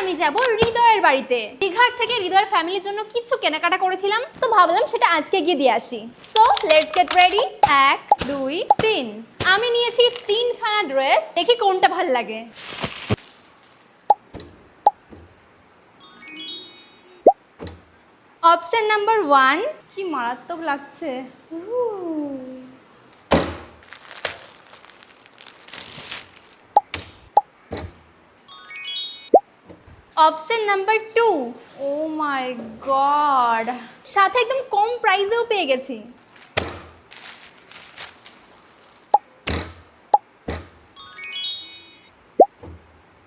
আমি যাব হৃদয়ের বাড়িতে। দীঘার থেকে হৃদয়ের ফ্যামিলির জন্য কিছু কেনাকাটা করেছিলাম, তো ভাবলাম সেটা আজকে গিয়ে দিয়ে আসি। So let's get ready. 1 2 3। আমি নিয়েছি 3খানা ড্রেস, দেখি কোনটা ভালো লাগে। অপশন নাম্বার 1, কি মারাত্মক লাগছে। অপশন নাম্বার 2, ও মাই গড, সাথে একদম কম প্রাইসেও পেয়ে গেছি।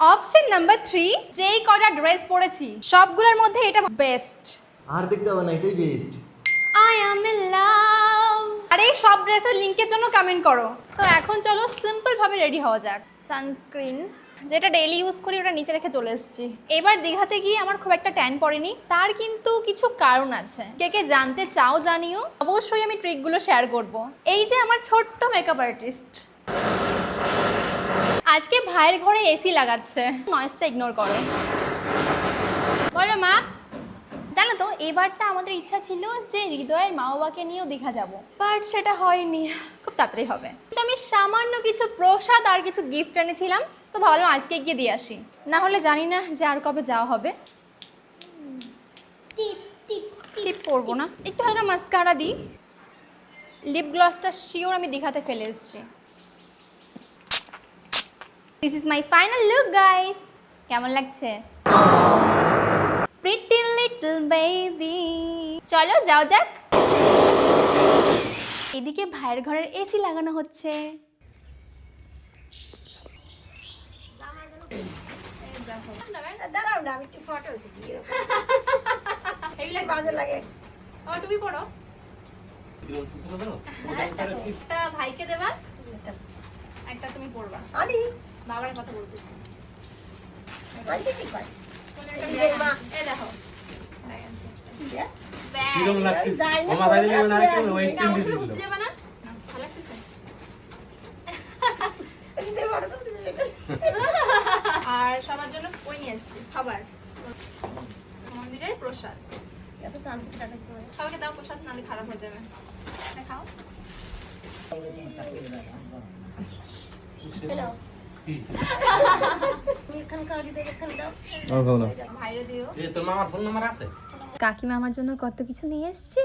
অপশন নাম্বার 3, যেই কটা ড্রেস পরেছি সবগুলোর মধ্যে এটা বেস্ট। আর দেখতে হবে না, এটাই best. I am in love। আরে সব ড্রেসের লিংকের জন্য কমেন্ট করো। তো এখন চলো সিম্পল ভাবে রেডি হওয়া যাক। সানস্ক্রিন যেটা ডেইলি ইউজ করি ওটা নিচে রেখে চলে এসেছি। এবার দীঘাতে গিয়ে আমার খুব একটা ট্যান পড়েনি, তার কিন্তু কিছু কারণ আছে। কে কে জানতে চাও জানিও, অবশ্যই আমি ট্রিকগুলো শেয়ার করব। এই যে আমার ছোট্ট মেকআপ আর্টিস্ট, আজকে ভাইয়ের ঘরে এসি লাগাচ্ছে, নয়েজটা ইগনোর করো। বলো মা। জানো তো এবারটা আমাদের ইচ্ছা ছিল যে হৃদয়ের মা বাবাকে নিয়েও দীঘা যাব, বাট সেটা হয়নি, খুব তাড়াতাড়ি হবে। কিন্তু আমি সামান্য কিছু প্রসাদ আর কিছু গিফট এনেছিলাম, তো ভাবলাম আজকে গিয়ে দিয়ে আসি, না হলে জানি না যে আর কবে যাওয়া হবে। টিপ পরবো না, একটু হালকা মাস্কারা দিই। লিপ গ্লসটা শিওর আমি দীঘাতে ফেলে এসেছি। This is my final look guys. কেমন লাগছে? Pretty little baby. চলো যাও যাক। এদিকে ভাইয়ের ঘরের এসি লাগানো হচ্ছে। দাঁড়াও না, আমি একটু ফটো দিই। বাজে লাগে। ও তুমি পড়ো। একটা ভাইকে দেবা, একটা তুমি পড়বা। আমি বাবার কথা বলতেছি। কি কর? এই দেখো। কিরম লাগছে? যাই না, আমার বাইরে করে না রাখতে একটু ওয়েস্ট ইন্ডিজ দিল। বুঝতে যাবে না? ভালো লাগতেছে? আর সবার জন্য ওই নিয়ে এসেছি খাবার, মন্দিরের প্রসাদ। এত টানতে টানতে করে। সবাইকে দাও প্রসাদ, নাহলে খারাপ হয়ে যাবে। এটা খাও। হ্যালো। তুমি এখানকার দিকে এখান দাও। ভাইরে দিও। তোর মামার ফোন নাম্বার আছে? কাকিমা আমার জন্য কত কিছু নিয়ে এসছে।